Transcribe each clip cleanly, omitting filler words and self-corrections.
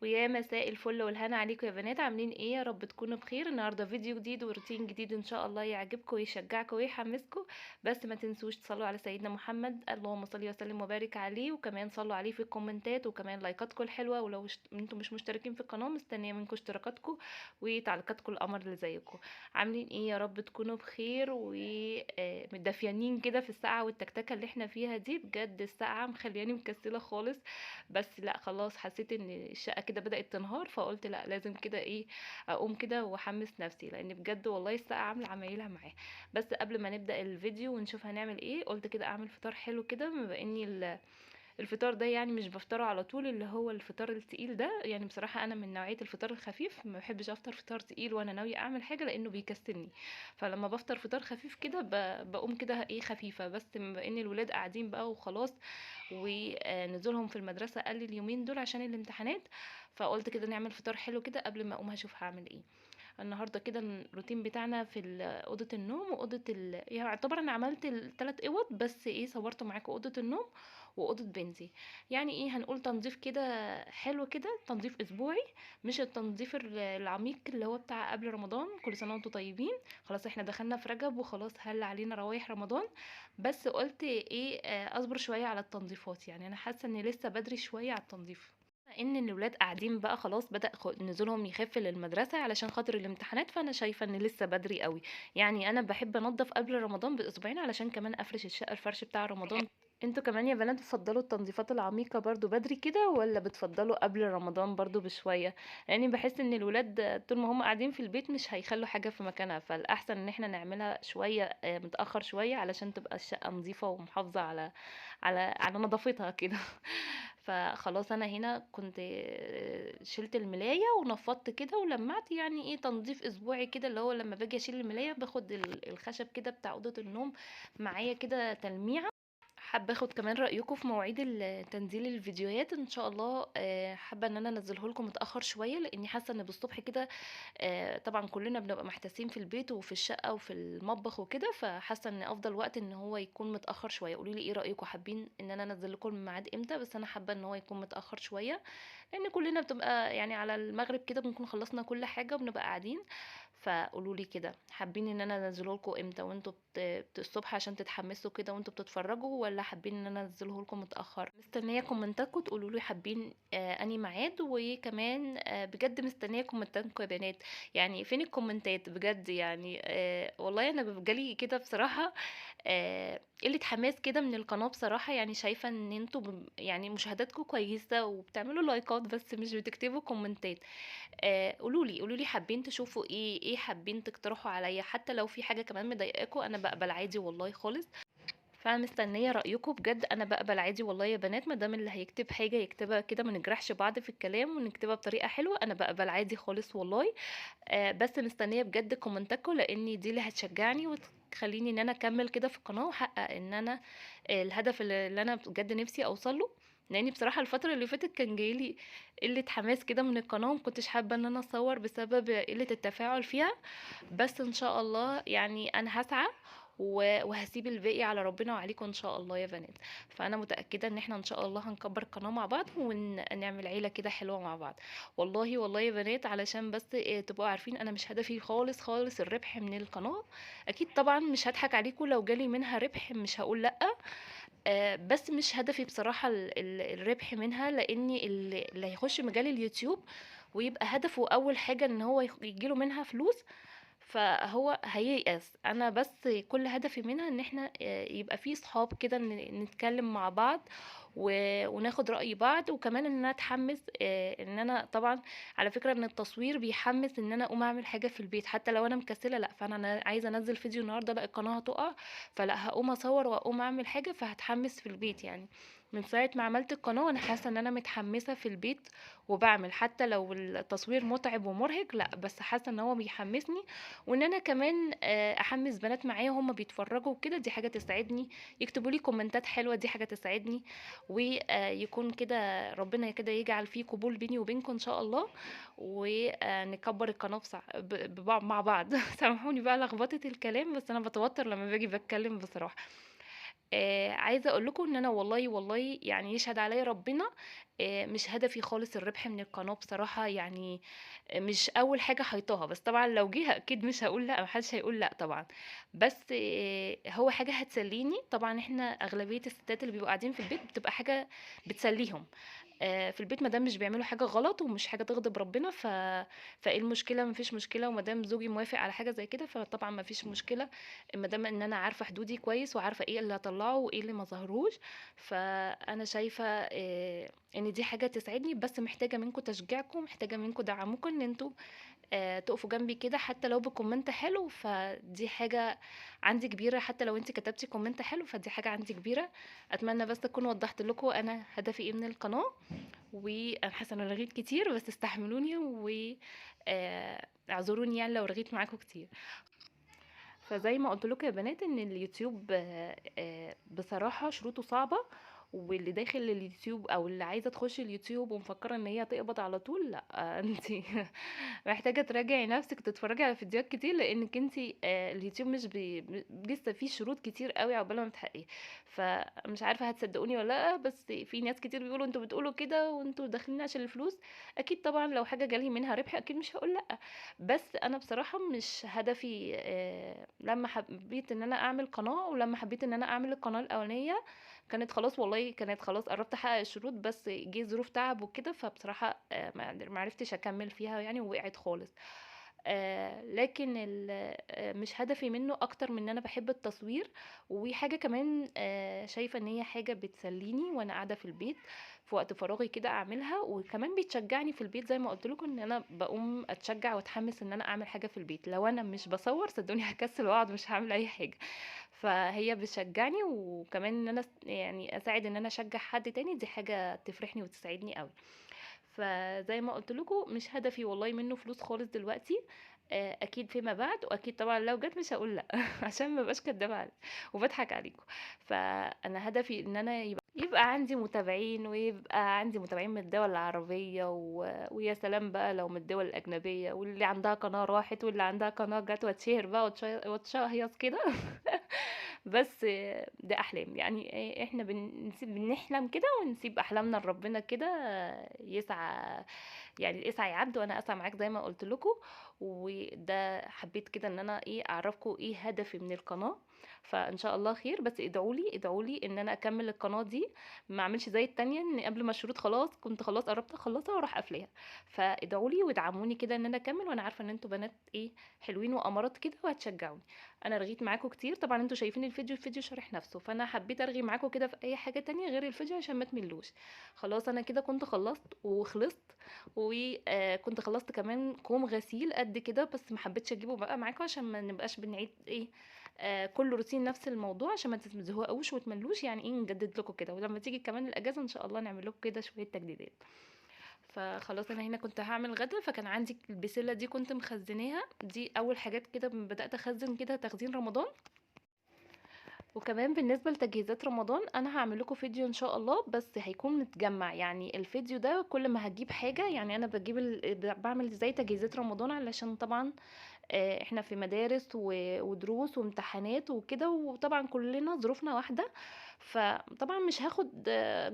ويا مساء الفل والهنا عليكم يا بنات، عاملين ايه؟ يا رب تكونوا بخير. النهارده فيديو جديد وروتين جديد ان شاء الله يعجبكم ويشجعكم ويحمسكم. بس ما تنسوش تصلوا على سيدنا محمد، اللهم صل وسلم وبارك عليه، وكمان صلوا عليه في الكومنتات، وكمان لايكاتكم الحلوه. ولو انتم مش مشتركين في القناه مستنيه منكم اشتراكاتكم وتعليقاتكم القمر اللي زيكم. عاملين ايه؟ يا رب تكونوا بخير ومتدفيانين كده في الساعه والتكتكه اللي احنا فيها دي. بجد الساعه مخلياني مكسله خالص، بس لا خلاص حسيت ان الشقه كده بدات تنهار، فقلت لا لازم كده ايه، اقوم كده واحمس نفسي، لان بجد والله الساعه عامله عمايلها معايا. بس قبل ما نبدا الفيديو ونشوف هنعمل ايه، قلت كده اعمل فطار حلو كده، بما اني الفطار ده يعني مش بفطره على طول، اللي هو الفطار التقيل ده. يعني بصراحه انا من نوعيه الفطار الخفيف، ما بحبش افطر فطار تقيل وانا ناويه اعمل حاجه لانه بيكسلني. فلما بفطر فطار خفيف كده بقوم كده ايه خفيفه، بس بما ان الولاد قاعدين بقى وخلاص ونزولهم في المدرسه قل اليومين دول عشان الامتحانات، فقلت كده نعمل فطار حلو كده قبل ما اقوم هشوف هعمل ايه. النهارده كده الروتين بتاعنا في اوضه النوم واوضه يعني يعتبر انا عملت الثلاث اوض، بس ايه صورت معاكم اوضه النوم واوضه بنتي. يعني ايه، هنقول تنظيف كده حلو كده، تنظيف اسبوعي، مش التنظيف العميق اللي هو بتاع قبل رمضان. كل سنه وانتم طيبين، خلاص احنا دخلنا في رجب وخلاص هل علينا روايح رمضان. بس قلت ايه، اصبر شويه على التنظيفات، يعني انا حاسه ان لسه بدري شويه على التنظيف. ان الولاد قاعدين بقى خلاص، بدأ نزولهم يخف للمدرسة علشان خاطر الامتحانات، فانا شايفة ان لسه بدري قوي. يعني انا بحب انضف قبل رمضان باسبوعين علشان كمان افرش الشقة الفرش بتاع رمضان. انتوا كمان يا بنات بتفضلوا التنظيفات العميقة برضو بدري كده، ولا بتفضلوا قبل رمضان برضو بشوية؟ يعني بحس ان الولاد طول ما هم قاعدين في البيت مش هيخلوا حاجة في مكانها، فالاحسن ان احنا نعملها شوية متأخر شوية علشان تبقى الشقة نظيفة ومحافظة على نظافتها كده. فخلاص انا هنا كنت شلت الملاية ونفضت كده ولمعت، يعني ايه تنظيف اسبوعي كده، اللي هو لما باجي اشيل الملاية باخد الخشب كده بتاع اوضة النوم معايا كده تلميعة. حابه اخد كمان رايكم في مواعيد تنزيل الفيديوهات ان شاء الله. حابه ان انا انزله لكم متاخر شويه، لاني حاسه ان بالصبح كده طبعا كلنا بنبقى محتاسين في البيت وفي الشقه وفي المطبخ وكده، فحاسه ان افضل وقت ان هو يكون متاخر شويه. قولوا لي ايه رايكم، حابين ان انا انزل لكم الميعاد امتى؟ بس انا حابه ان هو يكون متاخر شويه، لان كلنا بتبقى يعني على المغرب كده بنكون خلصنا كل حاجه وبنبقى قاعدين. فقولوا لي كده، حابين ان انا انزله لكم امتى وانتوا الصبح عشان تتحمسوا كده وانتوا بتتفرجوا، ولا حابين ان انا انزله لكم متاخر؟ مستنيه كومنتاتكم تقولوا لي حابين اني ميعاد. وكمان بجد مستنيه كومنتاتكم يا بنات. يعني فين الكومنتات بجد؟ يعني والله انا بجالي كده بصراحه قله حماس كده من القناه بصراحه. يعني شايفه ان انتوا يعني مشاهداتكم كويسه وبتعملوا لايكات بس مش بتكتبوا كومنتات. قولوا لي حابين تشوفوا ايه حابين تقترحوا عليا، حتى لو في حاجه كمان مضايقاكم انا بقبل عادي والله خالص. فمستنيه رايكم بجد، انا بقبل عادي والله يا بنات، ما دام اللي هيكتب حاجه يكتبها كده، ما نجرحش بعض في الكلام ونكتبها بطريقه حلوه، انا بقبل عادي خالص والله. بس مستنيه بجد كومنتاتكم، لان دي اللي هتشجعني وتخليني ان انا اكمل كده في القناه واحقق ان انا الهدف اللي انا بجد نفسي اوصل له. لاني بصراحه الفتره اللي فاتت كان جايلي قله حماس كده من القناه، ومكنتش حابه ان انا اصور بسبب قله التفاعل فيها. بس ان شاء الله يعني انا هسعى وهسيب الباقي على ربنا وعليكم ان شاء الله يا بنات. فانا متاكده ان احنا ان شاء الله هنكبر القناه مع بعض ونعمل عيله كده حلوه مع بعض. والله والله يا بنات، علشان بس تبقوا عارفين انا مش هدفي خالص خالص الربح من القناه. اكيد طبعا مش هضحك عليكم، لو جالي منها ربح مش هقول لا. بس مش هدفي بصراحة الربح منها، لاني اللي هيخش مجال اليوتيوب ويبقى هدفه اول حاجة ان هو يجيله منها فلوس، فهو هييأس. انا بس كل هدفي منها ان احنا يبقى في صحاب كده نتكلم مع بعض وناخد رأي بعض، وكمان ان انا اتحمس ان انا طبعا على فكرة ان التصوير بيحمس ان انا اقوم اعمل حاجة في البيت حتى لو انا مكسلة. لا فانا عايزة انزل فيديو النهاردة، لا القناة هتقع، فلا هقوم اصور واقوم اعمل حاجة فهتحمس في البيت. يعني من ساعة ما عملت القناة وانا حاسة ان انا متحمسة في البيت وبعمل، حتى لو التصوير متعب ومرهق لا بس حاسة ان هو بيحمسني، وان انا كمان احمس بنات معايا هم بيتفرجوا وكده، دي حاجه تسعدني. يكتبوا لي كومنتات حلوه، دي حاجه تسعدني. ويكون كده ربنا كده يجعل فيه قبول بيني وبينكم ان شاء الله، ونكبر القناه مع بعض. سامحوني بقى لخبطه الكلام، بس انا بتوتر لما باجي بتكلم بصراحه. عايزة أقول لكم إن أنا والله يعني يشهد عليَّ ربنا، مش هدفي خالص الربح من القناة بصراحة، يعني مش أول حاجة حيطاها، بس طبعًا لو جه أكيد مش هاقول لأ، ما حدش هيقول لأ طبعًا، بس هو حاجة هتسليني. طبعًا إحنا أغلبية الستات اللي بيبقوا قاعدين في البيت بتبقى حاجة بتسليهم، في البيت ما دام مش بيعملوا حاجة غلط ومش حاجة تغضب ربنا، فإيه المشكلة؟ ما فيش مشكلة، وما دام زوجي موافق على حاجة زي كده فطبعًا ما فيش مشكلة، ما دام إن أنا عارفة حدودي كويس وعارفة إيه اللي هاطلّعه وإيه اللي ما اظهرهوش، فأنا شايفة إن دي حاجة تسعدني، بس محتاجة منكم تشجيعكم، محتاجة منكم دعمكم إن أنتم تقفوا جنبي كده حتى لو بcomment حلو، فدي حاجة عندي كبيرة، حتى لو أنتِ كتبتِ comment حلو فدي حاجة عندي كبيرة. أتمنى بس أكون وضّحت لكم أنا هدفي إيه من القناة، وأنا حاسة إن أنا رغيت كتير بس استحملوني اعذروني يعني لو رغيت معاكم كتير. فزي ما قلت لكم يا بنات ان اليوتيوب بصراحة شروطه صعبة، واللي داخل اليوتيوب او اللي عايزة تخش اليوتيوب ومفكرة ان هي تقبض على طول، لا انت محتاجة تراجعي نفسك، تتفرجي على فيديوهات كتير، لانك انت اليوتيوب مش لسه فيه شروط كتير قوي عقبال ما تحققي. فمش عارفة هتصدقوني ولا لا، بس في ناس كتير بيقولوا انتوا بتقولوا كده وانتوا داخلين عشان الفلوس. اكيد طبعا لو حاجة جالي منها ربح اكيد مش هقول لا، بس انا بصراحة مش هدفي. لما حبيت ان انا اعمل قناة، ولما حبيت ان انا اعمل القناة الاولانية كانت خلاص، والله كانت خلاص قربت احقق الشروط، بس جه ظروف تعب وكده، فبصراحة ما عرفتش اكمل فيها يعني، ووقعت خالص. لكن مش هدفي منه اكتر من ان انا بحب التصوير، وحاجة كمان شايفة ان هي حاجة بتسليني وانا قاعدة في البيت في وقت فراغي كده اعملها، وكمان بتشجعني في البيت زي ما قلت لكم ان انا بقوم اتشجع واتحمس ان انا اعمل حاجه في البيت. لو انا مش بصور صدقوني هكسل واقعد مش هعمل اي حاجه، فهي بتشجعني، وكمان ان انا يعني اساعد ان انا اشجع حد تاني، دي حاجه تفرحني وتسعدني قوي. فزي ما قلت لكم مش هدفي والله منه فلوس خالص دلوقتي، اكيد فيما بعد، واكيد طبعا لو جت مش هقول لا عشان ما بقاش كدابه وبضحك عليكم. فانا هدفي ان انا يبقى عندي متابعين، ويبقى عندي متابعين من الدول العربية ويا سلام بقى لو من الدول الأجنبية، واللي عندها قناة راحت واللي عندها قناة جت وتشهر بقى وتشهيص كده بس ده أحلام يعني، احنا بنحلم كده ونسيب أحلامنا لربنا كده، يسعى يعني الاسعى يا عبد وانا اسعى معاك زي ما قلت لكم. وده حبيت كده ان انا اعرفكم ايه هدفي من القناه، فان شاء الله خير. بس ادعوا لي ان انا اكمل القناه دي، ما اعملش زي التانية ان قبل ما الشروط خلاص كنت خلاص قربت اخلصها واروح قافلاها. فادعوا لي وادعموني كده ان انا اكمل، وانا عارفه ان انتوا بنات حلوين وامارات كده وهتشجعوني. انا رغيت معاكم كتير طبعا، انتوا شايفين الفيديو شارح نفسه، فانا حبيت ارغي معاكم كده في اي حاجه تانية غير الفيديو عشان ما تملوش. خلاص انا كده كنت خلصت وخلصت، وكنت خلصت كمان كوم غسيل قد كده، بس ما حبيتش اجيبه بقى معاكم عشان ما نبقاش بنعيد كل روتين نفس الموضوع، عشان ما تزهقوش وتملوش يعني، نجدد لكم كده، ولما تيجي كمان الاجازه ان شاء الله نعمل لكم كده شويه تجديدات. فخلاص انا هنا كنت هعمل غدا، فكان عندي البسله دي كنت مخزناها، دي اول حاجات كده بدات اخزن كده تخزين رمضان. وكمان بالنسبة لتجهيزات رمضان انا هعمل لكم فيديو ان شاء الله، بس هيكون متجمع يعني الفيديو ده كل ما هجيب حاجة، يعني انا بعمل ازاي تجهيزات رمضان، علشان طبعا احنا في مدارس ودروس وامتحانات وكده، وطبعا كلنا ظروفنا واحدة، فطبعا مش هاخد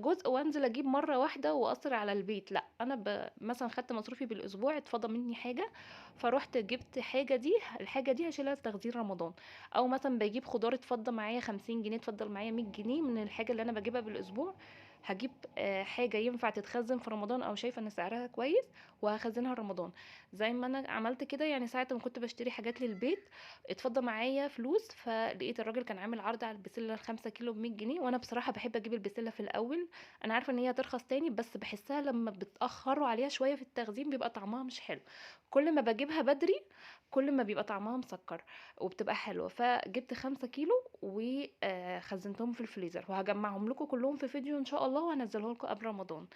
جزء وانزل اجيب مرة واحدة واقصر على البيت. لا انا مثلا خدت مصروفي بالاسبوع اتفضى مني حاجة، فروحت جبت حاجة دي، الحاجة دي هشيلها لتخزين رمضان. او مثلا بجيب خضار اتفضى معايا 50 جنيه، اتفضل معايا 100 جنيه من الحاجة اللي انا بجيبها بالاسبوع، هجيب حاجة ينفع تتخزن في رمضان او شايفة ان سعرها كويس وهخزنها رمضان. زي ما انا عملت كده يعني ساعة ما كنت بشتري حاجات للبيت اتفضل معايا فلوس، فلقيت الراجل كان عامل عرض على البسلة ال5 كيلو ب100 جنيه، وانا بصراحة بحب اجيب البسلة في الاول. انا عارفة ان هي هترخص تاني، بس بحسها لما بتأخروا عليها شوية في التخزين بيبقى طعمها مش حلو. كل ما بجيبها بدري كل ما بيبقى طعمها مسكر وبتبقى حلوة، فجبت 5 كيلو وخزنتهم في الفريزر، وهجمعهم لكم كلهم في فيديو ان شاء الله وهنزله لكم قبل رمضان.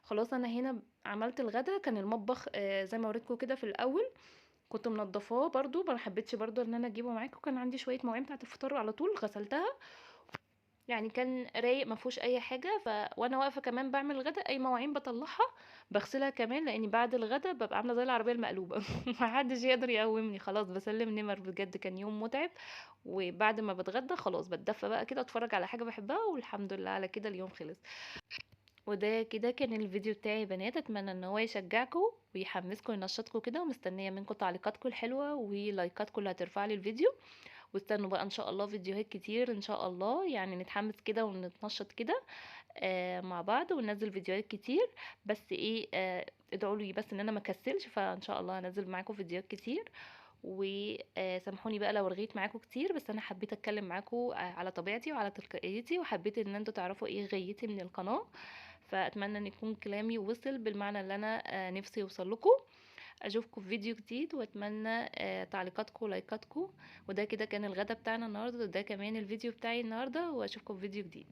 خلاص انا هنا عملت الغدا، كان المطبخ زي ما وريتكم كده في الاول كنت منضفاه برضو، ما حبيتش برضو ان انا اجيبه معاكم، كان عندي شويه مواعين بتاعه الفطار على طول غسلتها يعني كان رايق ما فيهوش اي حاجه. وانا واقفه كمان بعمل الغدا، اي مواعين بطلعها بغسلها كمان، لاني بعد الغدا ببقى عامله زي العربيه المقلوبه. محدش يقدر يقومني، خلاص بسلم نمر. بجد كان يوم متعب. وبعد ما بتغدى خلاص بتدفى بقى كده، اتفرج على حاجه بحبها، والحمد لله على كده اليوم خلص. وده كده كان الفيديو بتاعي يا بنات، اتمنى ان هو يشجعكم ويحمسكم وينشطكم كده، ومستنيه منكم تعليقاتكم الحلوه ولايكاتكم اللي هترفع لي الفيديو. واستنوا بقى ان شاء الله فيديوهات كتير ان شاء الله، يعني نتحمس كده ونتنشط كده مع بعض، وننزل فيديوهات كتير. بس ايه ادعوا لي بس ان انا ما اكسلش، فان شاء الله هنزل معاكم فيديوهات كتير. وسامحوني بقى لو رغيت معاكم كتير، بس انا حبيت اتكلم معاكم على طبيعتي وعلى تلقائيتي، وحبيت ان انتوا تعرفوا ايه غايتي من القناة. فاتمنى ان يكون كلامي وصل بالمعنى اللي انا نفسي يوصل لكم. اشوفكم في فيديو جديد، واتمنى تعليقاتكم ولايكاتكم. وده كده كان الغدا بتاعنا النهارده، وده كمان الفيديو بتاعي النهارده، واشوفكم في فيديو جديد.